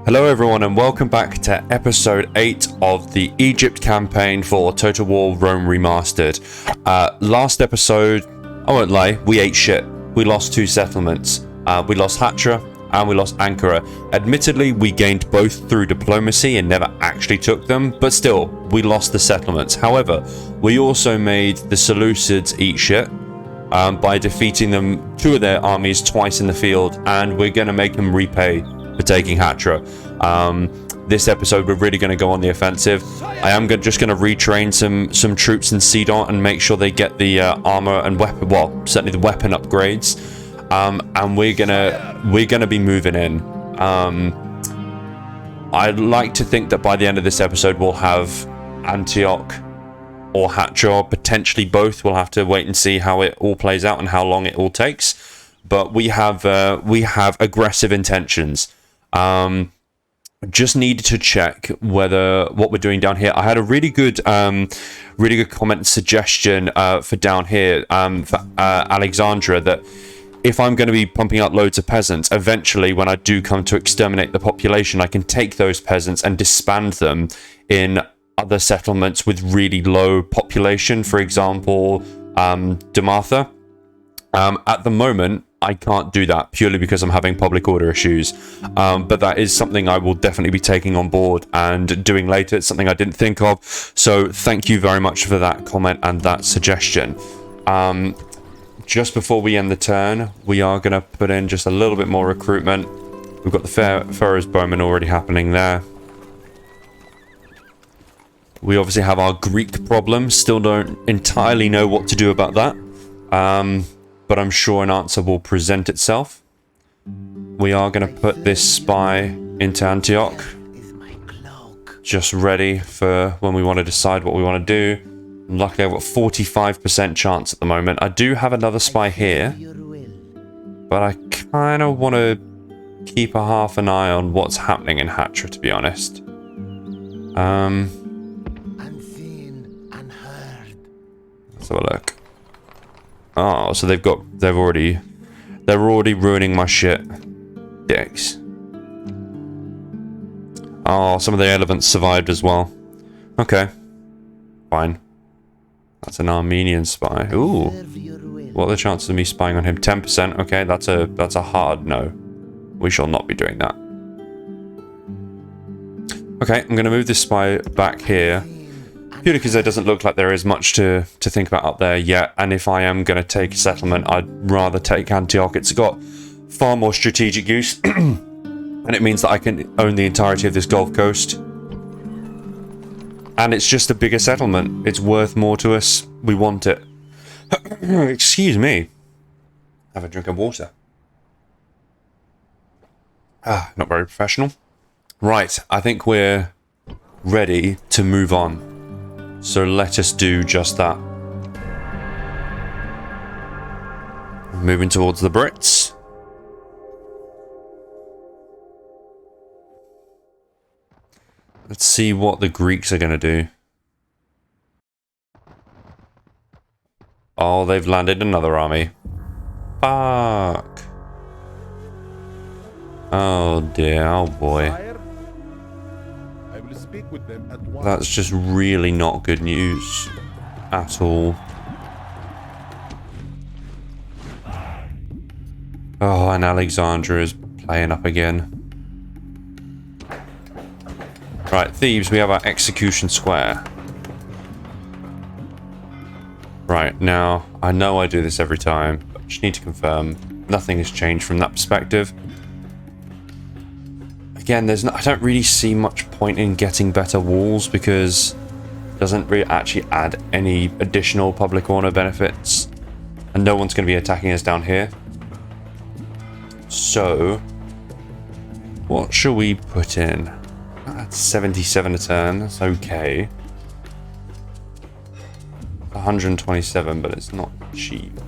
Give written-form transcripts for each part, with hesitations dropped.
Hello everyone and welcome back to episode 8 of the Egypt campaign for Total War Rome Remastered. Last episode, I won't lie, we ate shit. We lost 2 settlements. We lost Hatra and we lost Ankara. Admittedly, we gained both through diplomacy and never actually took them, but still, we lost the settlements. However, we also made the Seleucids eat shit by defeating them, 2 of their armies twice in the field, and we're going to make them repay for taking Hatra. This episode we're really going to go on the offensive. I am just going to retrain some troops in Sidon and make sure they get the armor and weapon, well, certainly the weapon upgrades. And we're gonna be moving in. I'd like to think that by the end of this episode we'll have Antioch or Hatra, potentially both. We'll have to wait and see how it all plays out and how long it all takes. But we have aggressive intentions. Just needed to check whether what we're doing down here. I had a really good comment suggestion for down here for Alexandra, that if I'm going to be pumping out loads of peasants, eventually when I do come to exterminate the population, I can take those peasants and disband them in other settlements with really low population. For example, Damartha. At the moment, I can't do that purely because I'm having public order issues. But that is something I will definitely be taking on board and doing later. It's something I didn't think of. So thank you very much for that comment and that suggestion. Just before we end the turn, we are going to put in just a little bit more recruitment. We've got the Pharaoh's Bowmen already happening there. We obviously have our Greek problem. Still don't entirely know what to do about that. But I'm sure an answer will present itself. We are going to put this spy into Antioch. Just ready for when we want to decide what we want to do. Luckily, I've got 45% chance at the moment. I do have another spy here, but I kind of want to keep a half an eye on what's happening in Hatra, to be honest. Let's have a look. Oh, so they're already ruining my shit. Dicks. Oh, some of the elephants survived as well. Okay, fine. That's an Armenian spy. Ooh. What are the chances of me spying on him? 10%. Okay, that's a hard no. We shall not be doing that. Okay, I'm going to move this spy back here. Purely because there doesn't look like there is much to think about up there yet. And if I am going to take a settlement, I'd rather take Antioch. It's got far more strategic use. And it means that I can own the entirety of this Gulf Coast. And it's just a bigger settlement. It's worth more to us. We want it. Excuse me. Have a drink of water. Not very professional. Right, I think we're ready to move on. So let us do just that. Moving towards the Brits. Let's see what the Greeks are going to do. Oh, they've landed another army. Fuck. Oh dear, oh boy. That's just really not good news at all. Oh, and Alexandra is playing up again. Right, Thebes, we have our execution square. Right, now, I know I do this every time, but I just need to confirm nothing has changed from that perspective. Again, I don't really see much point in getting better walls because it doesn't really actually add any additional public order benefits. And no one's going to be attacking us down here. So, what shall we put in? That's 77 a turn, that's okay. 127, but it's not cheap.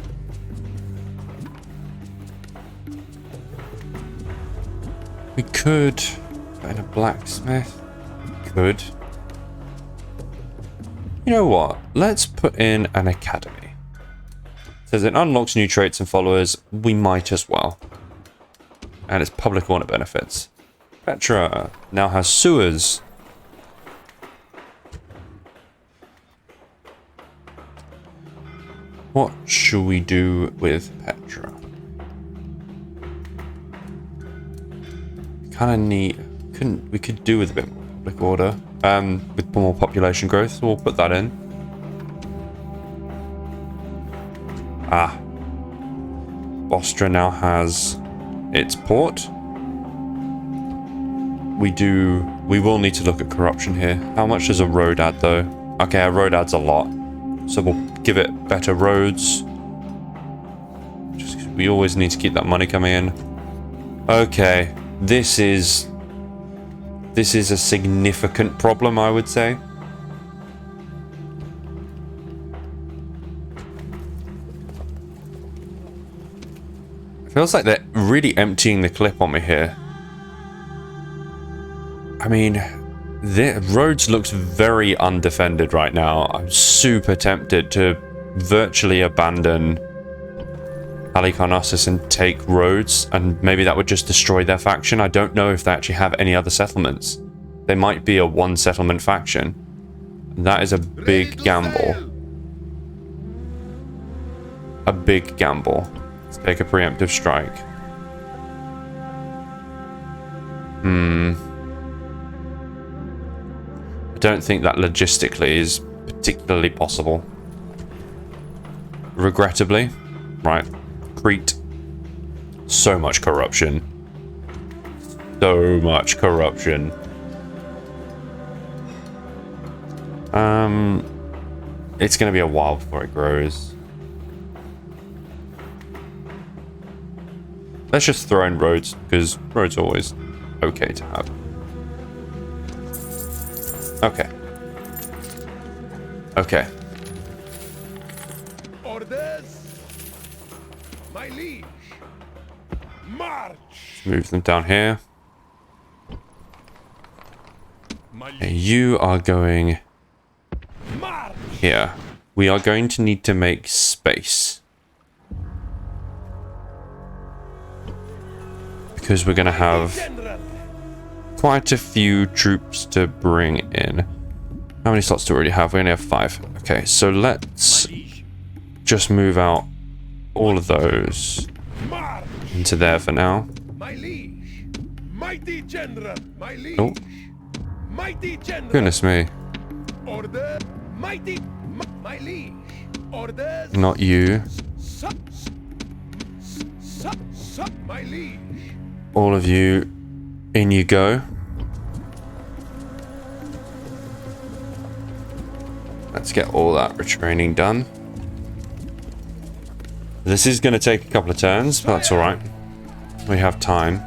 We could put in a blacksmith. Could. You know what? Let's put in an academy. It says it unlocks new traits and followers. We might as well. And it's public order benefits. Petra now has sewers. What should we do with Petra? Kind of need. We could do with a bit more public order. With more population growth, so we'll put that in. Ah. Bostra now has its port. We will need to look at corruption here. How much does a road add though? Okay, a road adds a lot. So we'll give it better roads. Just 'cause we always need to keep that money coming in. Okay, this is a significant problem, I would say. It feels like they're really emptying the clip on me here. I mean, the roads looks very undefended right now. I'm super tempted to virtually abandon Halicarnassus and take Rhodes, and maybe that would just destroy their faction. I don't know if they actually have any other settlements. They might be a one settlement faction. That is a big gamble. A big gamble. Let's take a preemptive strike. I don't think that logistically is particularly possible. Regrettably. Right. Crete. So much corruption. So much corruption. It's going to be a while before it grows. Let's just throw in roads, because roads are always okay to have. Okay. Okay. Orders, my liege. March. Move them down here. Okay, you are going March. here. We are going to need to make space. Because we're going to have quite a few troops to bring in. How many slots do we already have? We only have 5. Okay, so let's just move out all of those into there for now. My liege. Mighty general. My liege. Oh, Mighty general. goodness me. Order. Mighty. My liege. Orders. Not you. My liege. All of you, in you go. Let's get all that retraining done. This is going to take a couple of turns, but that's alright. We have time.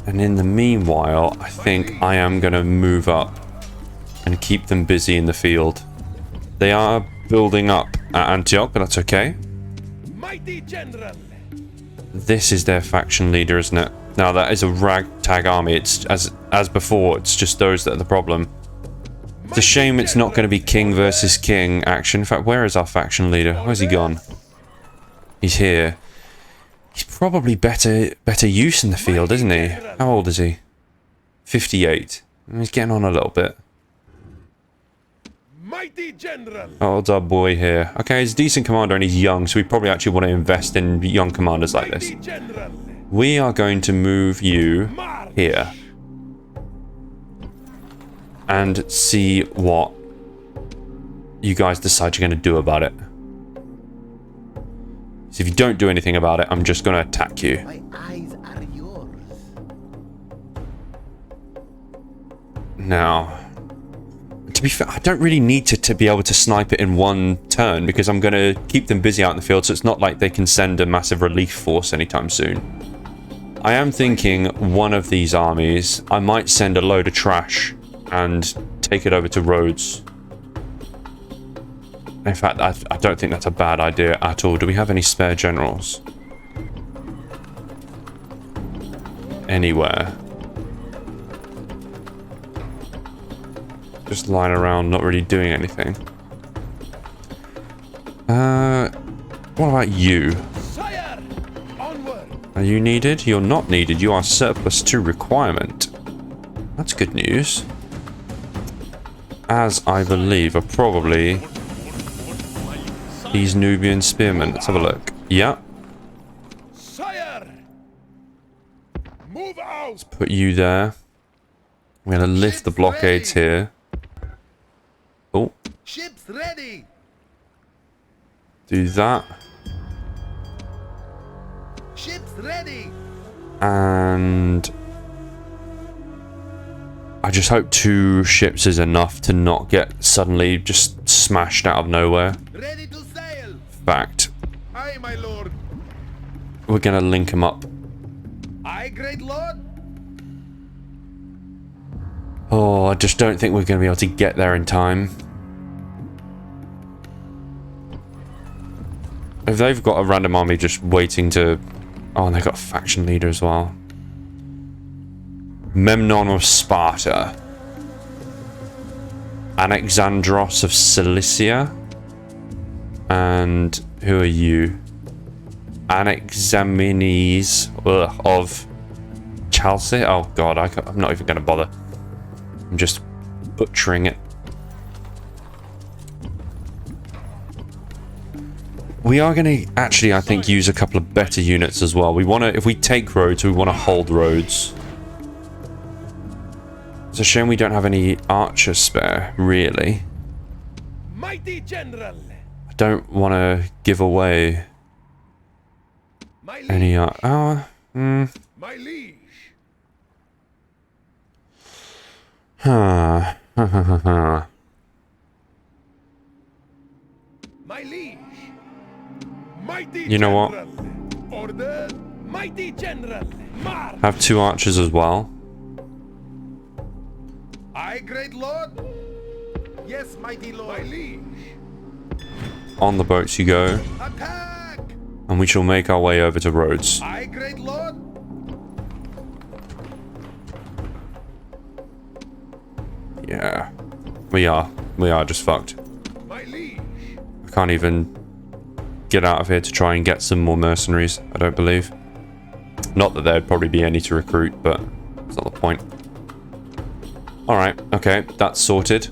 And in the meanwhile, I think I am going to move up and keep them busy in the field. They are building up at Antioch, but that's okay. Mighty general. This is their faction leader, isn't it? Now that is a ragtag army. It's as before, it's just those that are the problem. It's a shame it's not going to be king versus king action. In fact, where is our faction leader? Where's he gone? He's here. He's probably better use in the field, isn't he? How old is he? 58. He's getting on a little bit. Mighty general. How old's our boy here? Okay, he's a decent commander and he's young, so we probably actually want to invest in young commanders like this. We are going to move you here. And see what you guys decide you're going to do about it. So if you don't do anything about it, I'm just going to attack you. My eyes are yours. Now, to be fair, I don't really need to be able to snipe it in one turn because I'm going to keep them busy out in the field, so it's not like they can send a massive relief force anytime soon. I am thinking one of these armies, I might send a load of trash and take it over to Rhodes. In fact, I don't think that's a bad idea at all. Do we have any spare generals? Anywhere? Just lying around, not really doing anything. What about you? Sire, onward. Are you needed? You're not needed. You are surplus to requirement. That's good news. As I believe are probably these Nubian spearmen. Let's have a look. Yeah. Sire! Move out! Let's put you there. We're going to lift the blockades here. Oh. Ships ready! Do that. Ships ready! And I just hope 2 ships is enough to not get suddenly just smashed out of nowhere. Ready to sail! Fact. Aye, my lord. We're going to link them up. Aye, great lord. Oh, I just don't think we're going to be able to get there in time. If they've got a random army just waiting to... Oh, and they've got a faction leader as well. Memnon of Sparta. Alexandros of Cilicia. And who are you? Anaximenes of Chelsea. Oh god, I'm not even going to bother. I'm just butchering it. We are going to actually, I think, use a couple of better units as well. We want to, if we take roads, we want to hold roads. It's a shame we don't have any archers spare, really. Mighty general. I don't want to give away any My liege. Huh. My liege. Mighty You know what? general. Order. Mighty general. March. Have 2 archers as well. Aye, great lord. Yes, mighty lord. My liege. On the boats you go. Attack. And we shall make our way over to Rhodes. Aye, great lord. Yeah. We are just fucked. My liege. I can't even get out of here to try and get some more mercenaries, I don't believe. Not that there'd probably be any to recruit, but that's not the point. Alright, okay, that's sorted.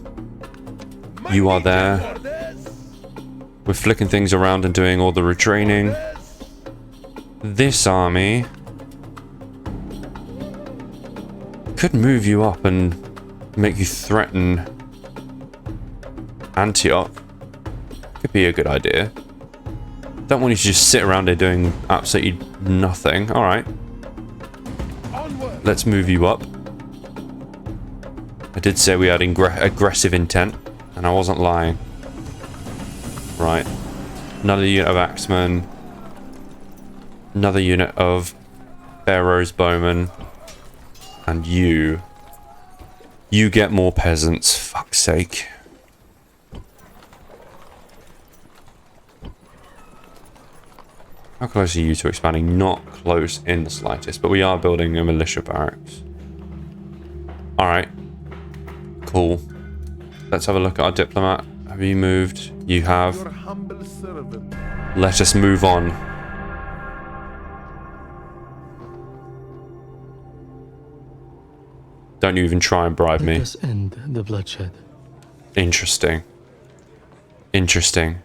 You are there. We're flicking things around and doing all the retraining. This army could move you up and make you threaten Antioch. Could be a good idea. Don't want you to just sit around here doing absolutely nothing. Alright. Let's move you up. I did say we had aggressive intent, and I wasn't lying. Right. Another unit of axemen. Another unit of Pharaoh's bowmen. And you. You get more peasants, fuck's sake. How close are you to expanding? Not close in the slightest, but we are building a militia barracks. Alright. Cool. Let's have a look at our diplomat. Have you moved? You have. Your humble servant. Let us move on. Don't you even try and bribe me. Let us end the bloodshed. Interesting. Interesting.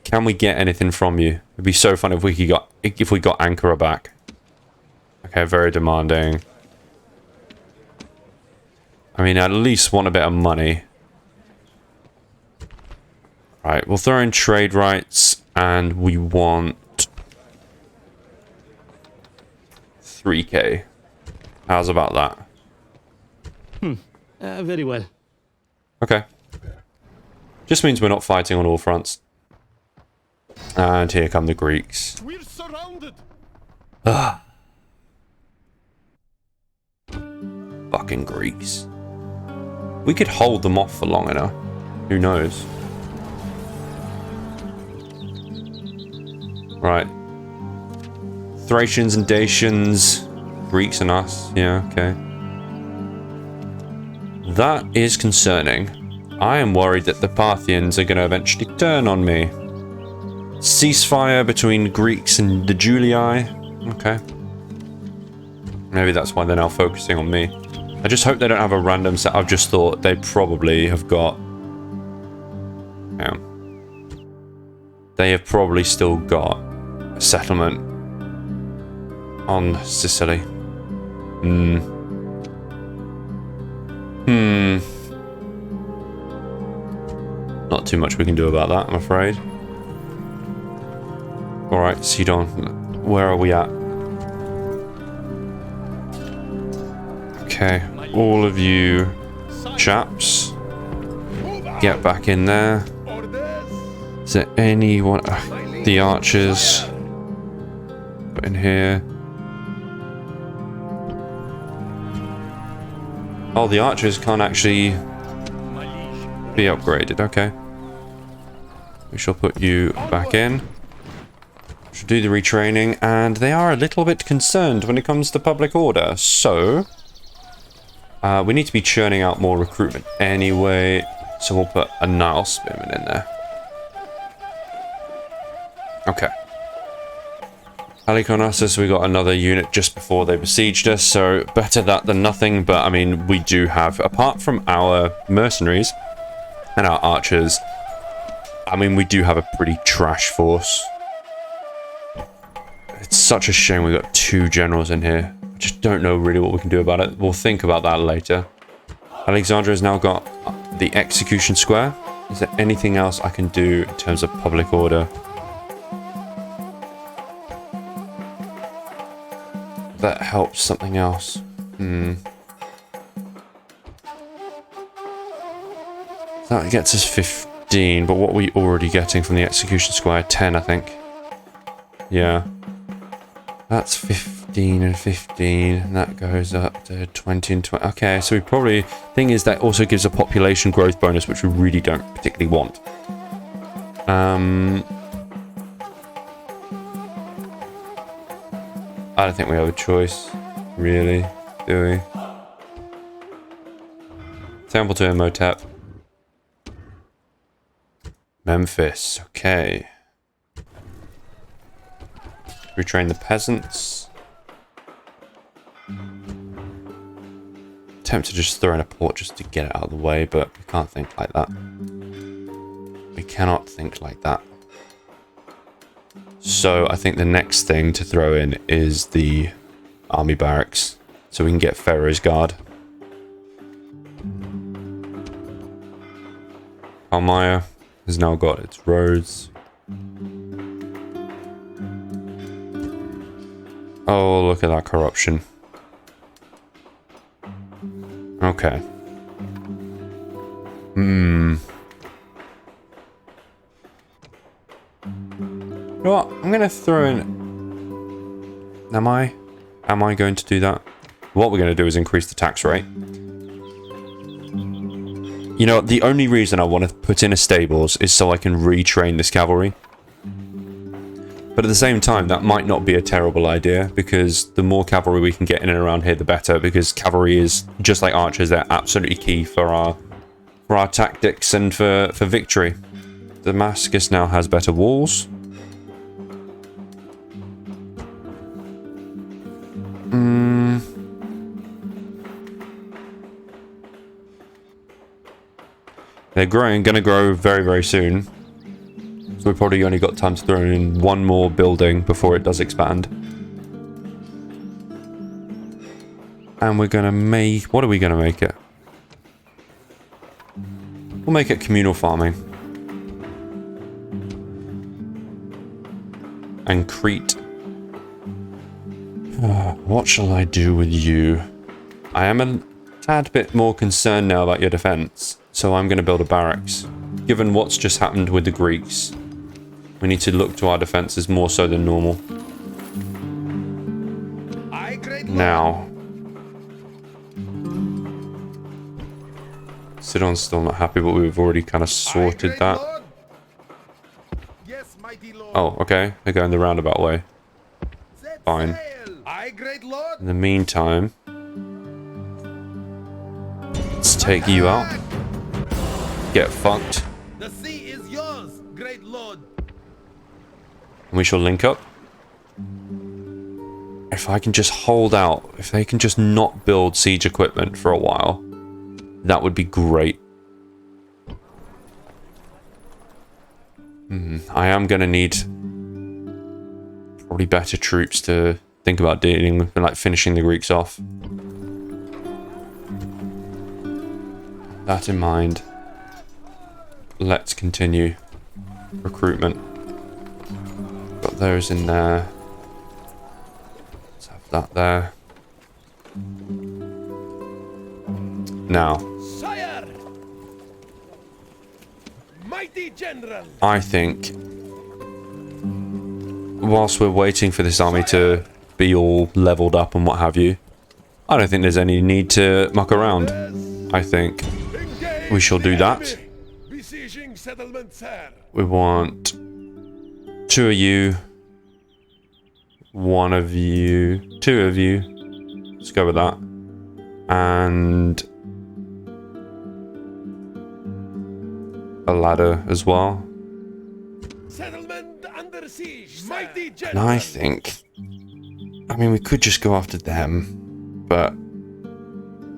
Can we get anything from you? It'd be so fun if we got Ankara back. Okay, very demanding. I mean, I at least want a bit of money. Right, we'll throw in trade rights, and we want 3k. How's about that? Very well. Okay. Just means we're not fighting on all fronts. And here come the Greeks. We're surrounded. Fucking Greeks. We could hold them off for long enough. Who knows? Right. Thracians and Dacians. Greeks and us. Yeah, okay. That is concerning. I am worried that the Parthians are going to eventually turn on me. Ceasefire between Greeks and the Julii. Okay. Maybe that's why they're now focusing on me. I just hope they don't have a random set. I've just thought they probably have got... Yeah. They have probably still got a settlement on Sicily. Not too much we can do about that, I'm afraid. Alright, Sidon. Where are we at? Okay, all of you chaps, get back in there. Is there anyone? The archers. Put in here. Oh, the archers can't actually be upgraded. Okay. We shall put you back in. Should do the retraining, and they are a little bit concerned when it comes to public order. So we need to be churning out more recruitment anyway. So we'll put a Nile Spearman in there. Okay. Halicarnassus, we got another unit just before they besieged us, so better that than nothing. But I mean, we do have, apart from our mercenaries and our archers, I mean, we do have a pretty trash force. It's such a shame we got 2 generals in here. I just don't know really what we can do about it. We'll think about that later. Alexandria has now got the execution square. Is there anything else I can do in terms of public order? That helps something else. That gets us 15, but what are we already getting from the execution square? 10, I think. Yeah. That's 15 and 15, and that goes up to 20 and 20. Okay, so we probably... Thing is, that also gives a population growth bonus, which we really don't particularly want. I don't think we have a choice, really, do we? Temple to Imhotep. Memphis, okay. Retrain the peasants. Attempt to just throw in a port just to get it out of the way, but we can't think like that. We cannot think like that. So I think the next thing to throw in is the army barracks, so we can get Pharaoh's Guard. Palmyra has now got its roads. Oh, look at that corruption. Okay. You know what? I'm going to throw in... Am I going to do that? What we're going to do is increase the tax rate. You know, the only reason I want to put in a stables is so I can retrain this cavalry. But at the same time, that might not be a terrible idea, because the more cavalry we can get in and around here, the better, because cavalry is, just like archers, they're absolutely key for our tactics and for victory. Damascus now has better walls. They're going to grow very, very soon. So we've probably only got time to throw in one more building before it does expand. And we're going to make... What are we going to make it? We'll make it communal farming. And Crete. What shall I do with you? I am a tad bit more concerned now about your defense. So I'm going to build a barracks. Given what's just happened with the Greeks, we need to look to our defenses more so than normal. Now. Sidon's still not happy, but we've already kind of sorted that. Oh, okay. They're going the roundabout way. Fine. In the meantime, let's take you out. Get fucked. The sea is yours, great lord. We shall link up. If I can just hold out, if they can just not build siege equipment for a while, that would be great. I am going to need probably better troops to think about dealing with, like finishing the Greeks off. That in mind, let's continue recruitment. Got those in there. Let's have that there. Now, Sire! Mighty general! I think whilst we're waiting for this army to be all leveled up and what have you, I don't think there's any need to muck around. I think we shall do that. Besieging settlement, sir. We want 2 of you, 1 of you, 2 of you. Let's go with that. And a ladder as well. Settlement under siege, mighty And general. I think, I mean, we could just go after them, but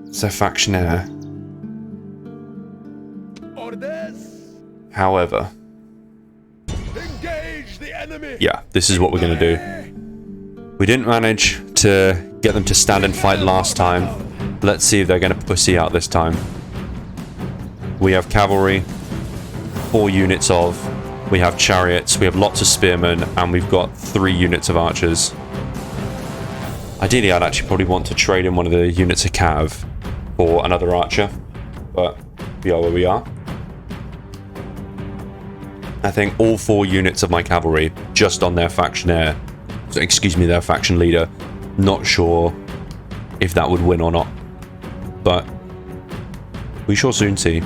it's a factionaire. Orders. However, Engage the enemy. yeah, this is what we're going to do. We didn't manage to get them to stand and fight last time. Let's see if they're going to pussy out this time. We have cavalry, 4 units of. We have chariots, we have lots of spearmen, and we've got 3 units of archers. Ideally, I'd actually probably want to trade in one of the units of cav for another archer, but we are where we are. I think all 4 units of my cavalry just on their factionaire, so excuse me, their faction leader. Not sure if that would win or not, but we shall soon see.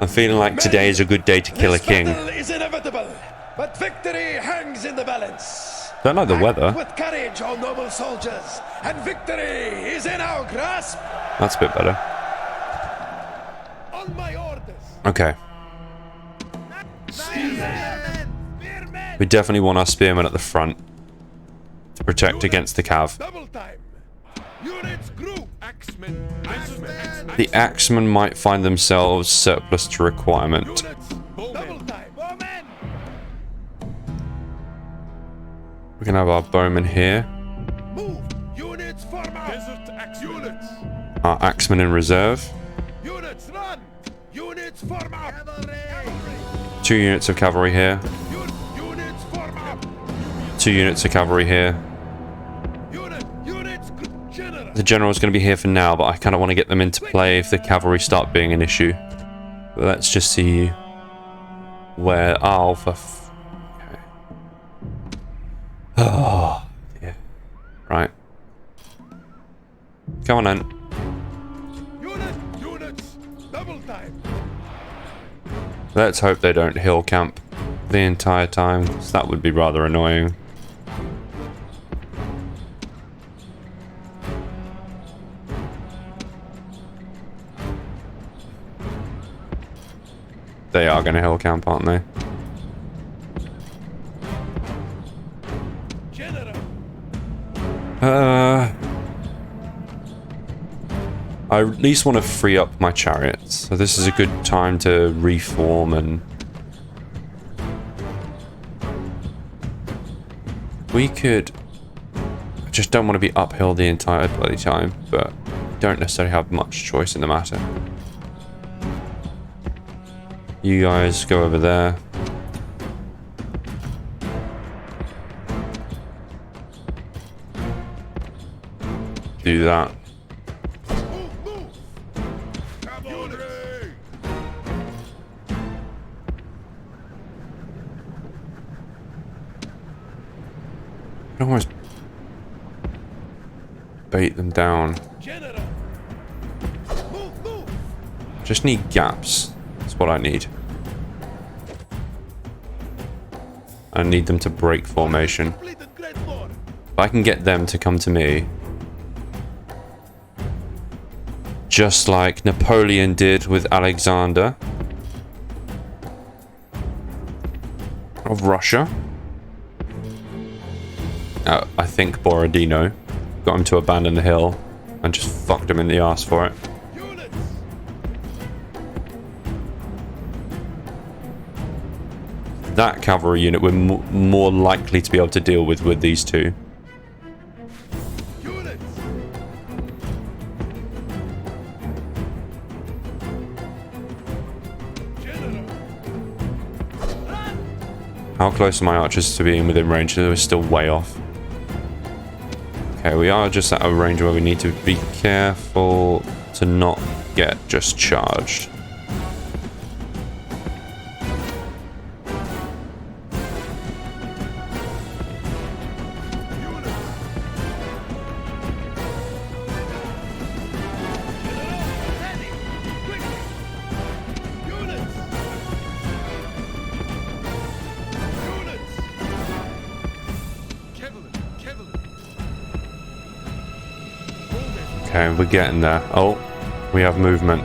I'm feeling like today is a good day to kill a king. This battle is inevitable, but victory hangs in the balance. Don't like the weather. Act with courage, O noble soldiers, and victory is in our grasp. That's a bit better. On my orders. Okay. We definitely want our spearmen at the front to protect against the cav. Double time. Units group. Axemen. Axemen. The axemen might find themselves surplus to requirement. Units. Double time. Bowmen. We can have our bowmen here. Move. Units form out. Desert axe. Units. Our axemen in reserve. Units run. Units form out. Cavalry. 2 units of cavalry here. Units form out. 2 units of cavalry here. Units. General. The general's going to be here for now, but I kind of want to get them into play if the cavalry start being an issue. But let's just see where... Oh, for... Okay. Oh, yeah. Right. Come on then. Units. Double time. Let's hope they don't hill camp the entire time, 'cause that would be rather annoying. They are going to hill camp, aren't they? General. I at least want to free up my chariots. So this is a good time to reform and... We could... I just don't want to be uphill the entire bloody time, but don't necessarily have much choice in the matter. You guys go over there. Do that. Move. Cavalry. I can almost bait them down. General. Move. Just need gaps. That's what I need. I need them to break formation. Completed great war. If I can get them to come to me, just like Napoleon did with Alexander of Russia. I think Borodino got him to abandon the hill and just fucked him in the ass for it. That cavalry unit we're more likely to be able to deal with these two. How close are my archers to being within range? We're still way off. Okay, we are just at a range where we need to be careful to not get just charged. Okay, we're getting there. Oh, we have movement.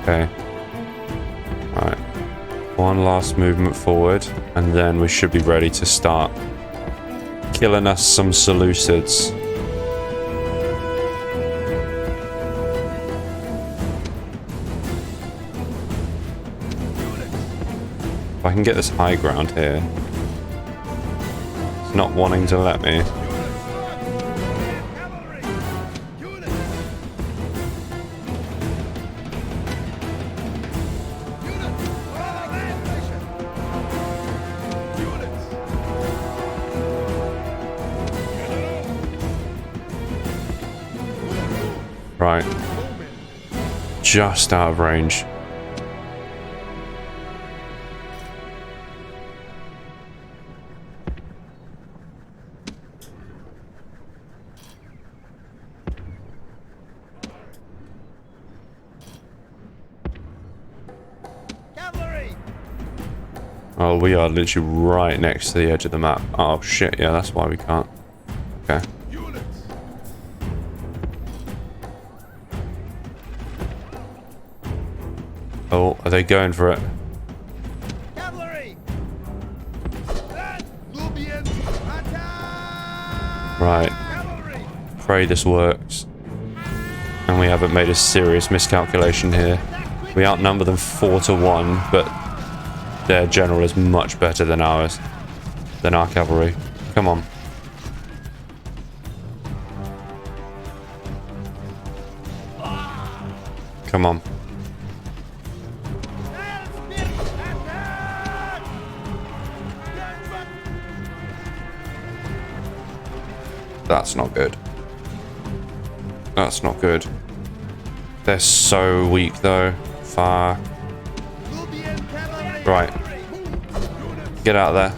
Okay. Alright. One last movement forward, and then we should be ready to start killing us some Seleucids. If I can get this high ground here. It's not wanting to let me. Right. Just out of range. Oh, we are literally right next to the edge of the map. Oh shit, yeah, that's why we can't. Okay. Oh, are they going for it? Right. Pray this works. And we haven't made a serious miscalculation here. We outnumber them 4-1, but their general is much better than ours. Than our cavalry. Come on. Come on. That's not good. That's not good. They're so weak though. Fuck. Right. Get out of there.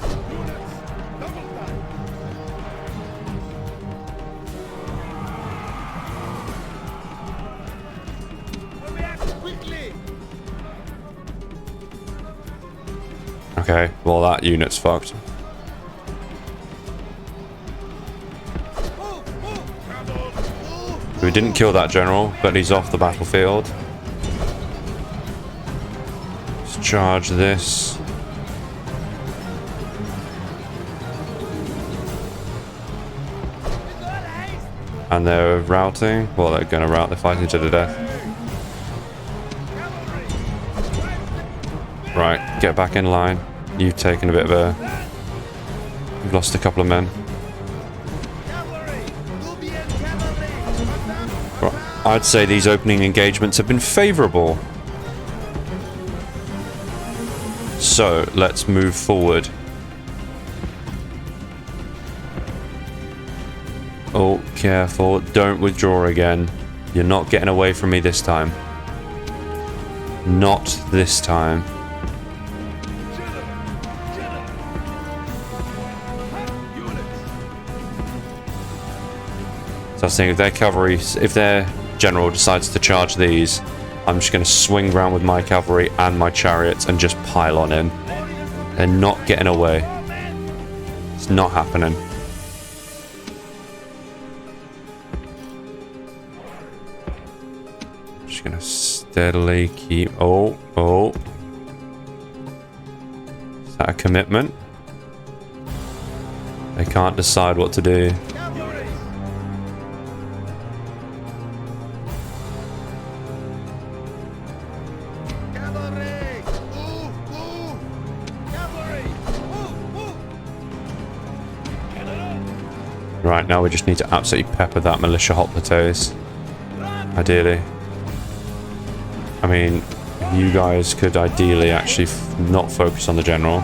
Okay, well that unit's fucked. We didn't kill that general, but he's off the battlefield. Let's charge this. And they're routing. Well, they're going to rout. They're fighting to the death. Right, get back in line. You've taken a bit of a... You've lost a couple of men. Right, I'd say these opening engagements have been favourable. So, let's move forward. Oh, careful. Don't withdraw again. You're not getting away from me this time. Not this time. So I was thinking if their cavalry, if their general decides to charge these, I'm just going to swing round with my cavalry and my chariots and just pile on him. They're not getting away. It's not happening. Just gonna steadily keep... Oh. Is that a commitment? They can't decide what to do. Right, now we just need to absolutely pepper that militia hot potatoes. Ideally. I mean, you guys could ideally actually not focus on the general.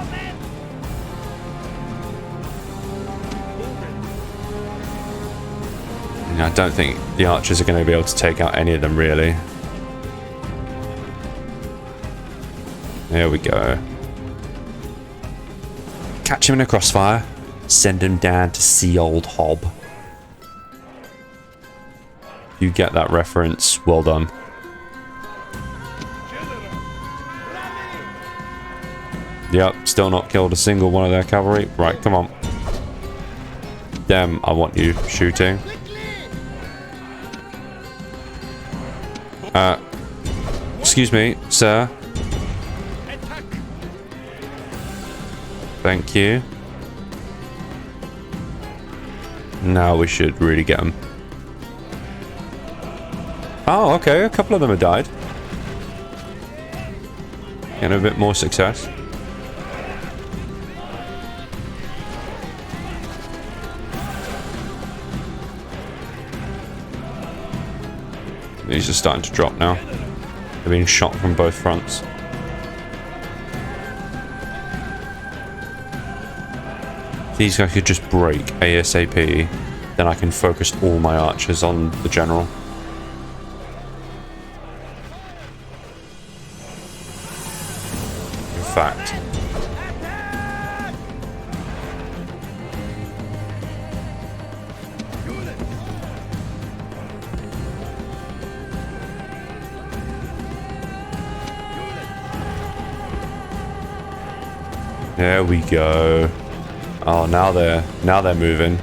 I don't think the archers are going to be able to take out any of them, really. There we go. Catch him in a crossfire. Send him down to see old Hob. You get that reference. Well done. Yep, still not killed a single one of their cavalry. Right, come on. Them, I want you shooting. Excuse me, sir. Thank you. Now we should really get them. Oh, okay. A couple of them have died. Getting a bit more success. These are starting to drop now. They're being shot from both fronts. These guys could just break ASAP, then I can focus all my archers on the general. In fact. There we go. Oh, now they're moving.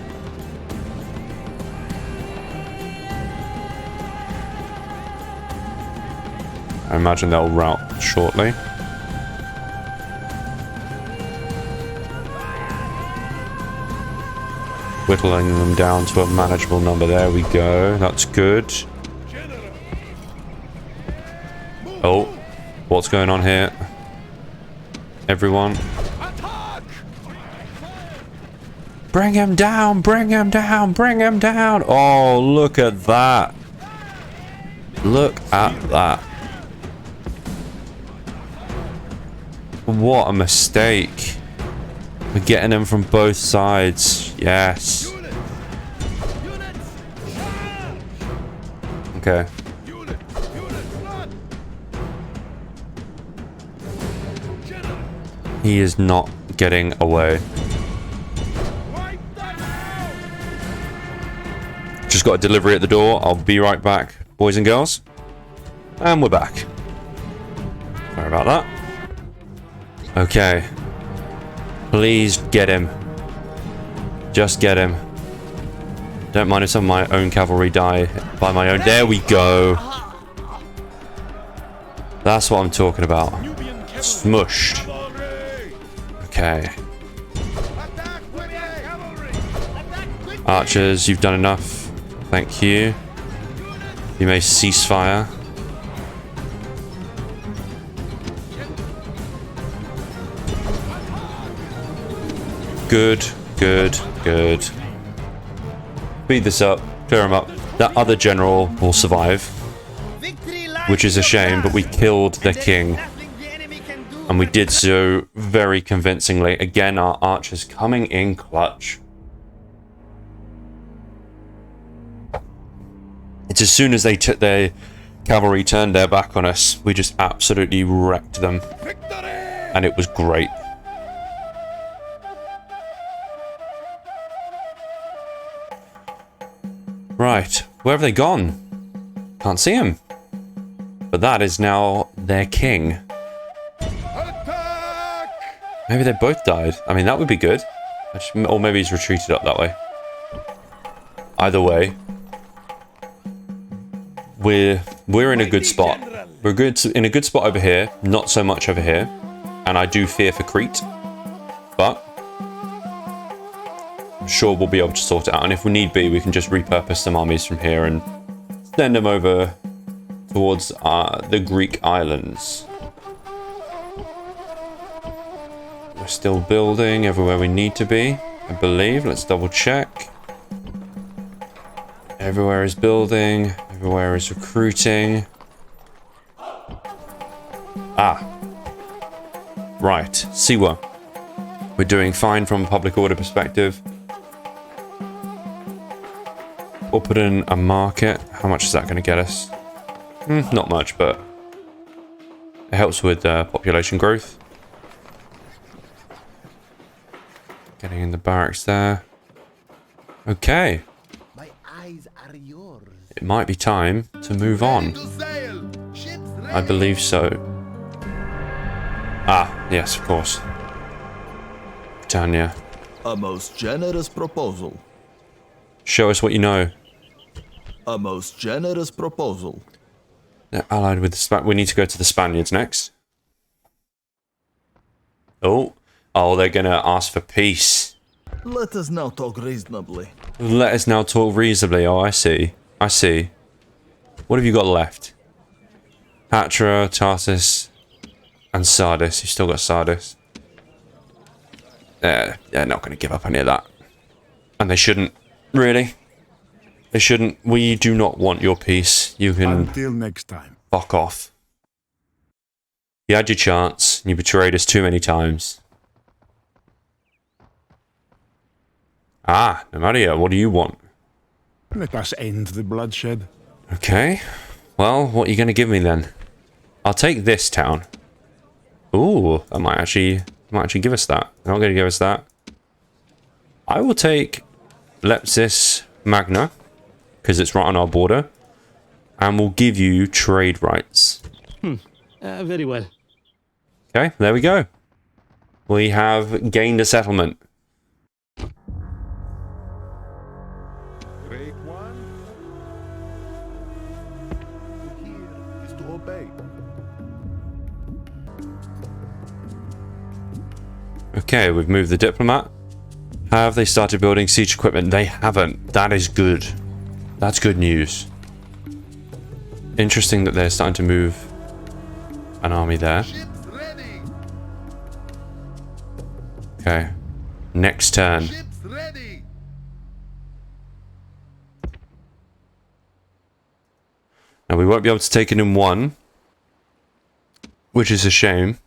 I imagine they'll rout shortly. Whittling them down to a manageable number. There we go. That's good. Oh, what's going on here? Everyone. Bring him down, bring him down, bring him down. Oh, look at that. Look at that. What a mistake. We're getting them from both sides. Yes. Okay. He is not getting away. Just got a delivery at the door. I'll be right back, boys and girls. And we're back. Sorry about that. Okay. Please get him. Just get him. Don't mind if some of my own cavalry die by my own. There we go. That's what I'm talking about. Smushed. Okay. Archers, you've done enough. Thank you. You may cease fire. Good, good, good. Speed this up, clear him up. That other general will survive, which is a shame, but we killed the king. And we did so very convincingly. Again, our archers coming in clutch. It's as soon as they took their cavalry turned their back on us, we just absolutely wrecked them. And it was great. Right, where have they gone? Can't see him. But that is now their king. Maybe they both died. I mean, that would be good. Or maybe he's retreated up that way. Either way, we're in a good spot. We're in a good spot over here, not so much over here. And I do fear for Crete, but I'm sure we'll be able to sort it out. And if we need be, we can just repurpose some armies from here and send them over towards the Greek islands. We're still building everywhere we need to be, I believe. Let's double check. Everywhere is building. Everywhere is recruiting. Ah. Right. Siwa. We're doing fine from a public order perspective. We'll put in a market. How much is that going to get us? Not much, but it helps with population growth. Getting in the barracks there. Okay. My eyes are yours. It might be time to move on. I believe so. Ah, yes, of course. Britannia. A most generous proposal. Show us what you know. A most generous proposal. They're allied with the we need to go to the Spaniards next. Oh, they're gonna ask for peace. Let us now talk reasonably. Let us now talk reasonably. Oh, I see. I see. What have you got left? Patra, Tarsus, and Sardis. You've still got Sardis. They're not going to give up any of that. And they shouldn't. Really. They shouldn't. We do not want your peace. You can Until next time. fuck off. You had your chance. You betrayed us too many times. Ah, Namaria, what do you want? Let us end the bloodshed. Okay. Well, what are you going to give me then? I'll take this town. Ooh, that might actually give us that. They're not going to give us that. I will take Lepsis Magna, because it's right on our border, and we'll give you trade rights. Very well. Okay, there we go. We have gained a settlement. Great one. Here is to obey. Okay, we've moved the diplomat. Have they started building siege equipment? They haven't. That is good. That's good news. Interesting that they're starting to move an army there. Ships ready. Okay. Next turn. Ships ready. Now we won't be able to take it in one, which is a shame.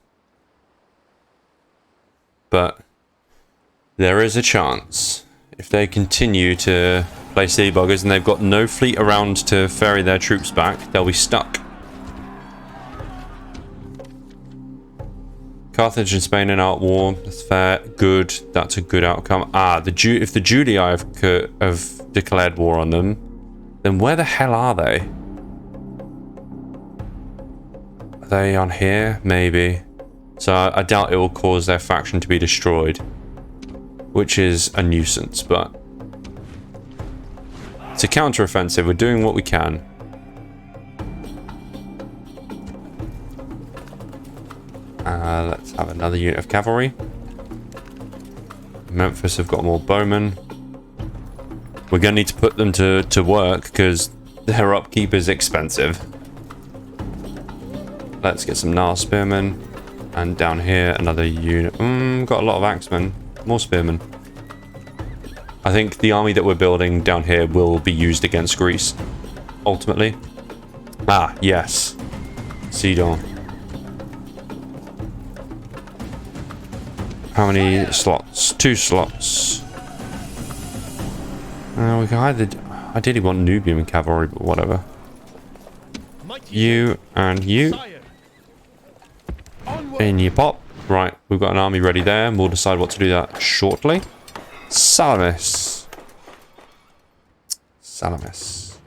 But there is a chance. If they continue to play sea buggers and they've got no fleet around to ferry their troops back, they'll be stuck. Carthage and Spain in at war. That's fair. Good. That's a good outcome. Ah, if the Julii have declared war on them, then where the hell are they? Are they on here? Maybe. So I doubt it will cause their faction to be destroyed, which is a nuisance, but it's a counter-offensive. We're doing what we can. Let's have another unit of cavalry. Memphis have got more bowmen. We're going to need to put them to work because their upkeep is expensive. Let's get some Nile spearmen. And down here, another unit. Got a lot of axemen. More spearmen. I think the army that we're building down here will be used against Greece, ultimately. Ah, yes. Sidon. How many slots? 2 slots. We can ideally want Nubian cavalry, but whatever. You and you. In you pop. Right, we've got an army ready there, and we'll decide what to do that shortly. Salamis. Salamis.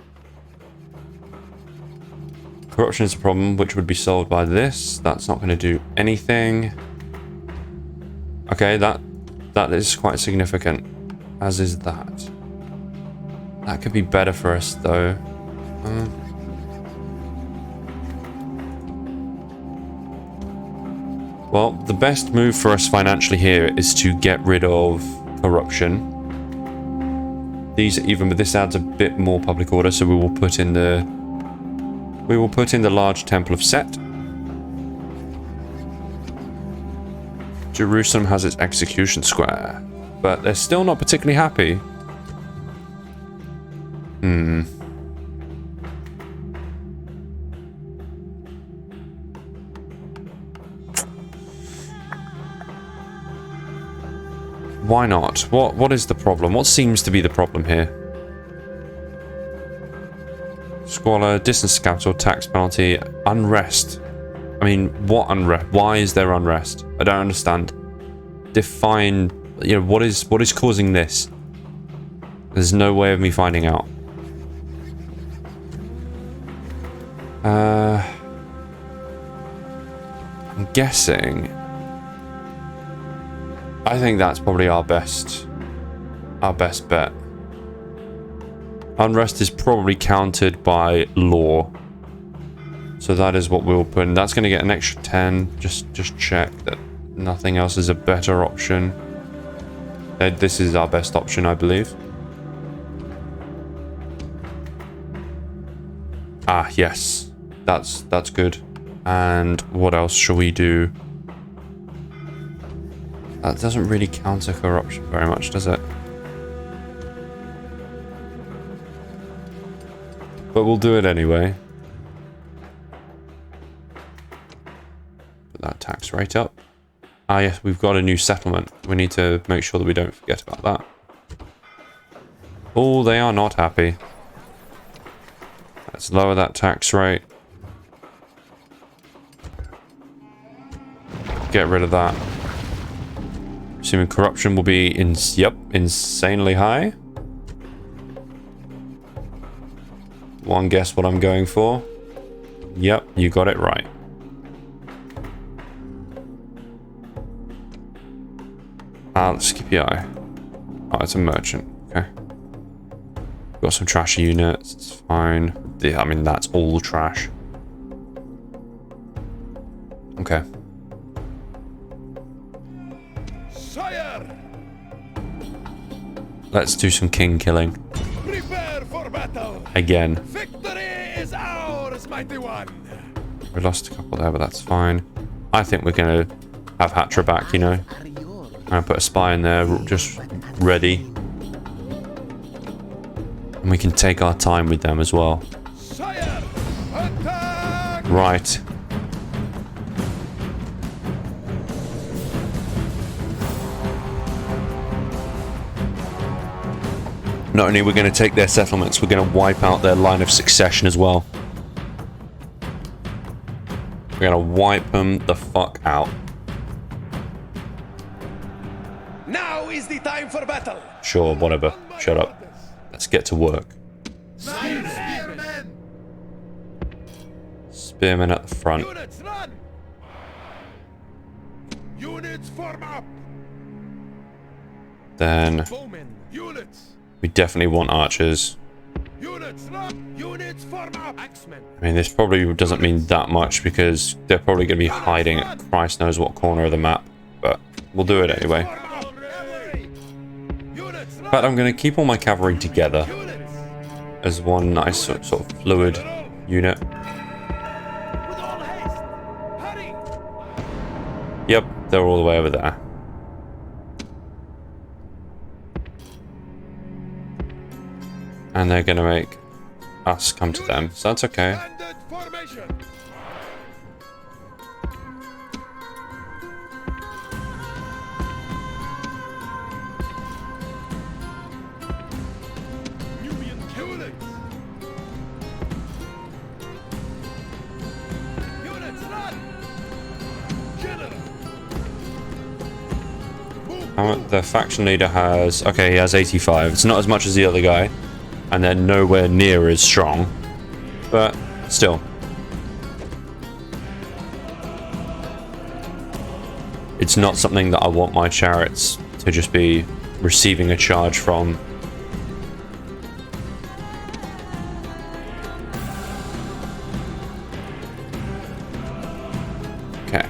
Corruption is a problem, which would be solved by this. That's not going to do anything. Okay, that That is quite significant, as is that. That could be better for us, though. Well, the best move for us financially here is to get rid of corruption. Even with this adds a bit more public order, so we will put in the large temple of Set. Jerusalem has its execution square, but they're still not particularly happy. Why not? What is the problem? What seems to be the problem here? Squalor, distance capital, tax penalty, unrest. I mean, what unrest? Why is there unrest? I don't understand. Define, what is causing this? There's no way of me finding out. I'm guessing. I think that's probably our best bet. Unrest is probably countered by law. So that is what we'll put in. That's going to get an extra 10. Just check that nothing else is a better option. This is our best option, I believe. Ah, yes. That's good. And what else shall we do? That doesn't really counter corruption very much, does it? But we'll do it anyway. Put that tax rate up. Ah yes, we've got a new settlement. We need to make sure that we don't forget about that. Oh, they are not happy. Let's lower that tax rate. Get rid of that. Assuming corruption will be insanely high. One guess what I'm going for. Yep, you got it right. Scipii. Oh, it's a merchant. Okay. Got some trashy units. It's fine. I mean, that's all trash. Okay. Let's do some king killing. Prepare for battle. Again. Victory is ours, mighty one. We lost a couple there, but that's fine. I think we're going to have Hatra back, I'm going to put a spy in there, just ready. And we can take our time with them as well. Sire, attack! Right. Not only are we going to take their settlements, we're going to wipe out their line of succession as well. We're going to wipe them the fuck out. Now is the time for battle. Sure, whatever. Shut up. Let's get to work. Spearmen! Spearmen at the front. Units run! Units form up! Then Bowmen, units! we definitely want archers. Units run! Units form up! Axemen! I mean, this probably doesn't mean that much because they're probably going to be hiding at Christ knows what corner of the map. But we'll do it anyway. But I'm going to keep all my cavalry together as one nice sort of fluid unit. Yep, they're all the way over there. And they're going to make us come to them, so that's okay. The faction leader has... Okay, he has 85. It's not as much as the other guy. And they're nowhere near as strong. But, still. It's not something that I want my chariots to to just be receiving a charge from. Okay.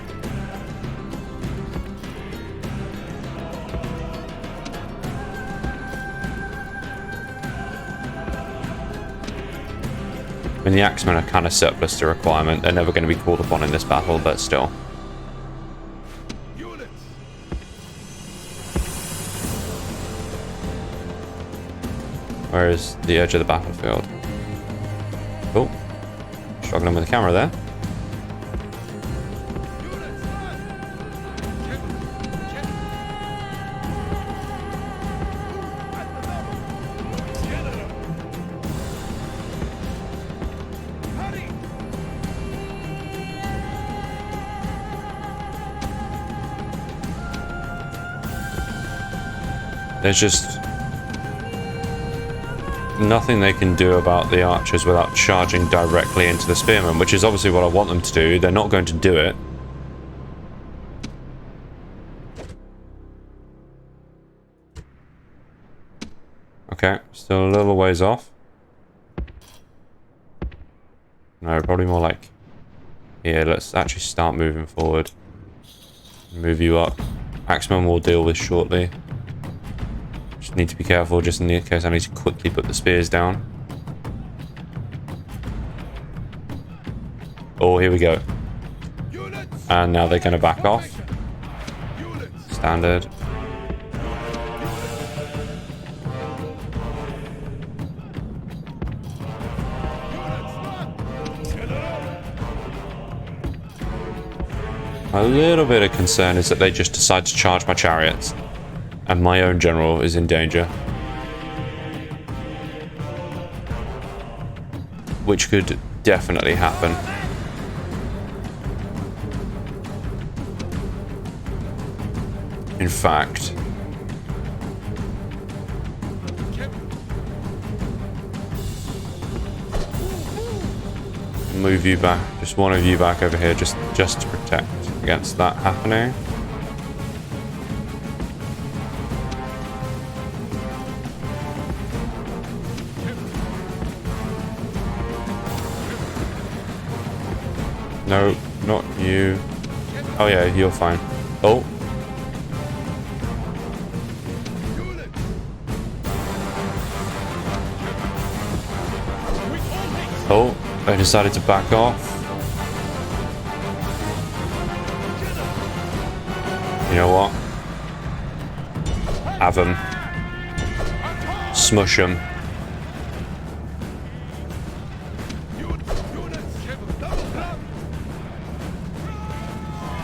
I mean, the Axemen are kind of surplus to requirement. They're never going to be called upon in this battle, but still. Where is the edge of the battlefield? Oh, struggling with the camera there. There's just nothing they can do about the archers without charging directly into the spearmen, which is obviously what I want them to do. They're not going to do it. Okay, still a little ways off. No, probably more like here. Let's actually start moving forward. Move you up. Axemen will deal with shortly. Just need to be careful just in case I need to quickly put the spears down. Oh, here we go. And now they're going to back off. Standard. A little bit of concern is that they just decide to charge my chariots. And my own general is in danger. Which could definitely happen. In fact, move you back, just one of you back over here, just to protect against that happening. No, not you. Oh yeah, you're fine. Oh. Oh, they decided to back off. You know what? Have them. Smush them.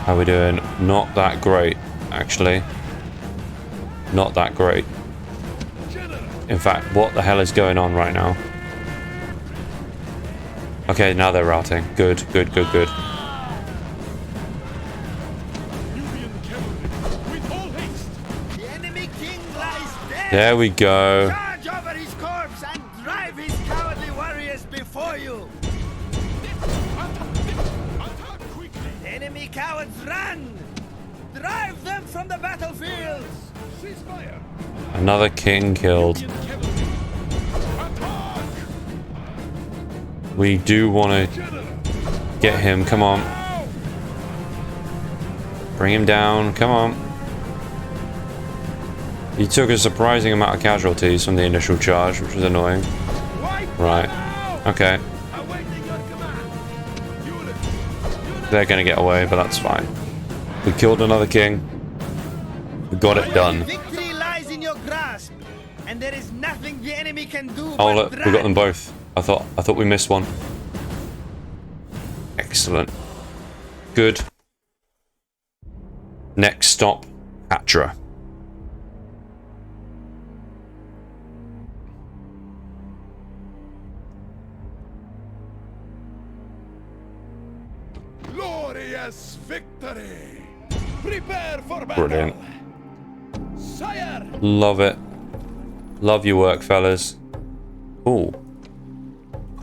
How are we doing? Not that great, actually. Not that great. In fact, what the hell is going on right now? Okay, now they're routing. Good, good, good, good. There we go. Charge over his corpse and drive his cowardly warriors before you. Enemy cowards, run! Drive them from the battlefield! Another king killed. We do want to get him. Come on. Bring him down. Come on. He took a surprising amount of casualties from the initial charge, which was annoying. Right. Okay. They're going to get away, but that's fine. We killed another king. We got it done. Victory lies in your grasp, and there is nothing the enemy can do. Oh look, we got them both. I thought we missed one. Excellent. Good. Next stop, Hatra. Glorious victory! Prepare for battle! Brilliant. Sire! Love it. Love your work, fellas. Ooh.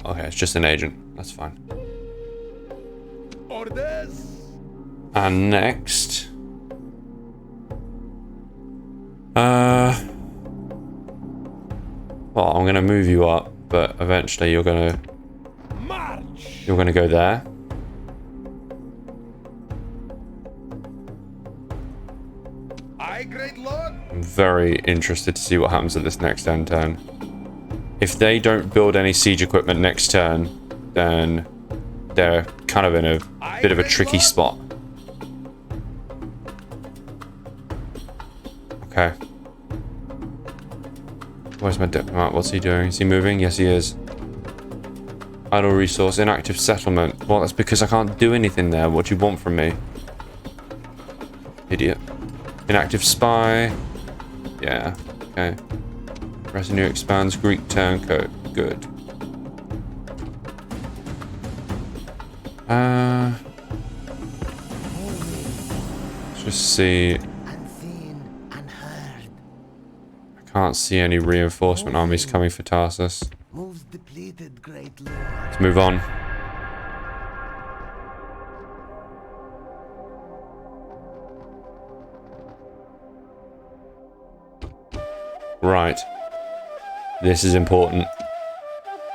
Okay, it's just an agent. That's fine. Orders! And next... Well, I'm gonna move you up, but eventually you're gonna go there. Aye, great lord. I'm very interested to see what happens at this next end turn. If they don't build any siege equipment next turn, then they're kind of in a bit of a tricky spot. Okay. Where's my diplomat? What's he doing? Is he moving? Yes, he is. Idle resource, inactive settlement. Well, that's because I can't do anything there. What do you want from me? Idiot. Inactive spy. Yeah. Okay. Retinue expands. Greek turncoat. Good. Let's just see. I can't see any reinforcement armies coming for Tarsus. Let's move on. Right. This is important.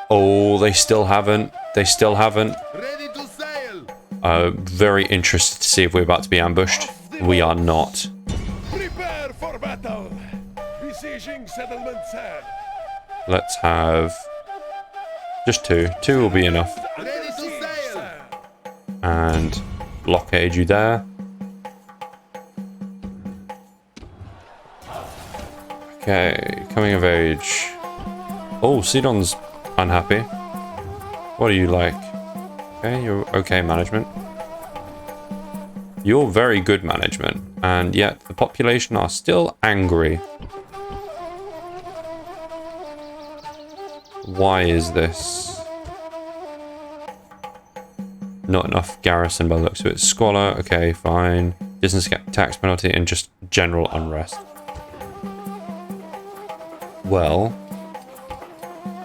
Oh, they still haven't. They still haven't. Ready to sail. Very interested to see if we're about to be ambushed. We are not. Prepare for battle. Besieging settlement, sir. Let's have just two. Two will be enough. Ready to sail. And blockade you there. Okay, coming of age. Oh, Sidon's unhappy. What are you like? Okay, you're okay management. You're very good management, and yet the population are still angry. Why is this? Not enough garrison by the looks of it. Squalor, okay, fine. Business tax penalty and just general unrest. Well,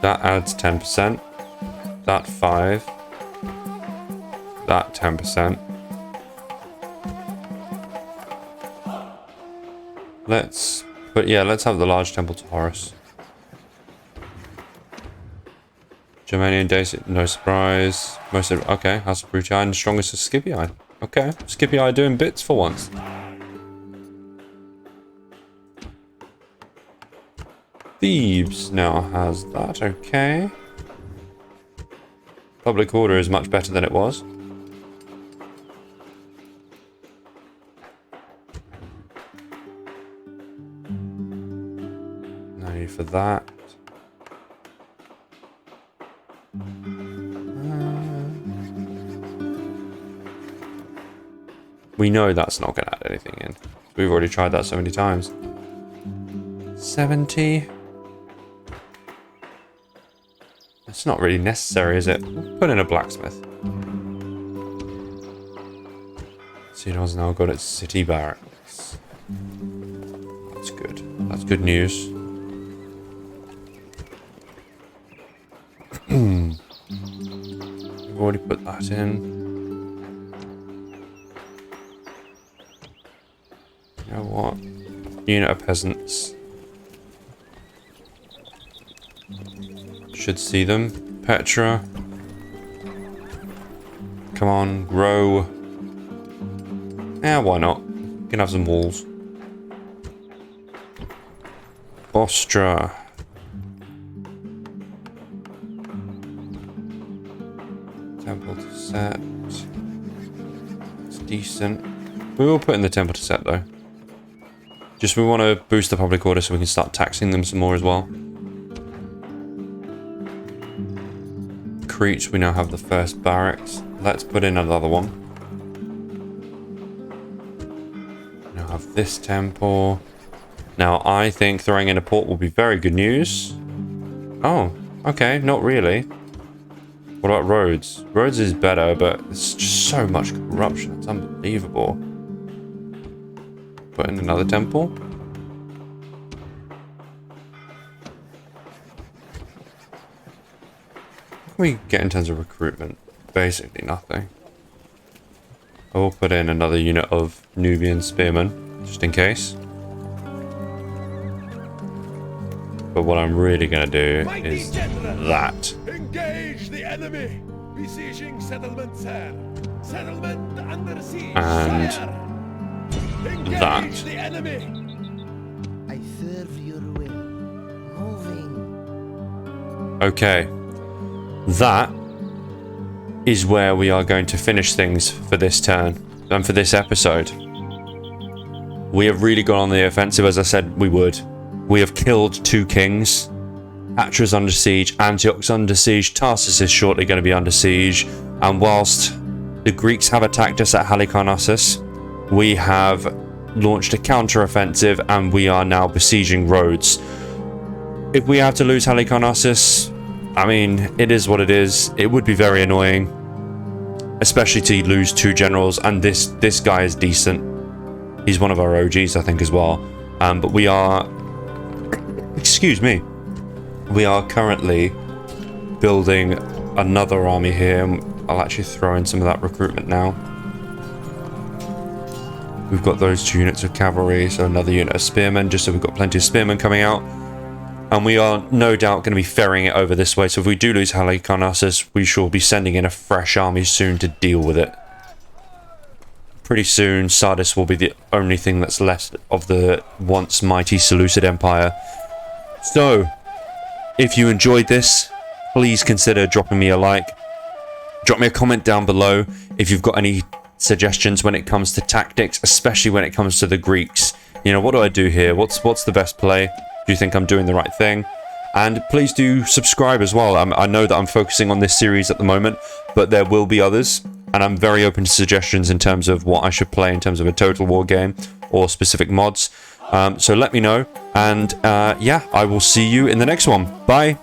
that adds 10%. That 5. That 10%. Let's have the large temple to Horus. Germanian days, no surprise. Most of okay, House of Brutii and strongest of Scipii. Okay, Scipii doing bits for once. Thebes now has that, okay. Public order is much better than it was. No need for that. We know that's not going to add anything in. We've already tried that so many times. 70. It's not really necessary, is it? We'll put in a blacksmith. Sidon's now got its city barracks. That's good. That's good news. We've already put that in. You know what? Unit of peasants. Should see them. Petra. Come on, grow. Yeah, why not? Can have some walls. Bostra. Temple to set. It's decent. We will put in the temple to set though. Just we want to boost the public order so we can start taxing them some more as well. Crete, we now have the first barracks. Let's put in another one. We now have this temple. Now I think throwing in a port will be very good news. Oh, okay, not really. What about roads? Roads is better, but it's just so much corruption. It's unbelievable. Put in another temple. What can we get in terms of recruitment? Basically nothing. I will put in another unit of Nubian spearmen, just in case. But what I'm really going to do Mighty is general. that. Engage the enemy. Besieging settlement, sir. Settlement under siege, And sire. Engage that. the enemy. I serve your will. Moving. Okay. That is where we are going to finish things for this turn and for this episode. We have really gone on the offensive, as I said we would. We have killed 2 kings. Atra's under siege, Antioch's under siege, Tarsus is shortly going to be under siege, and whilst the Greeks have attacked us at Halicarnassus, we have launched a counter-offensive and we are now besieging Rhodes. If we have to lose Halicarnassus, I mean, it is what it is. It would be very annoying, especially to lose 2 generals, and this guy is decent. He's one of our OGs, I think, as well. But we are... Excuse me. We are currently building another army here. I'll actually throw in some of that recruitment now. We've got those 2 units of cavalry, so another unit of spearmen, just so we've got plenty of spearmen coming out. And we are no doubt going to be ferrying it over this way, so if we do lose Halicarnassus, we shall be sending in a fresh army soon to deal with it. Pretty soon, Sardis will be the only thing that's left of the once mighty Seleucid Empire. So, if you enjoyed this, please consider dropping me a like. Drop me a comment down below if you've got any suggestions when it comes to tactics, especially when it comes to the Greeks. You know, what do I do here? What's the best play? Do you think I'm doing the right thing? And please do subscribe as well. I know that I'm focusing on this series at the moment, but there will be others. And I'm very open to suggestions in terms of what I should play in terms of a Total War game or specific mods. So let me know. And yeah, I will see you in the next one. Bye.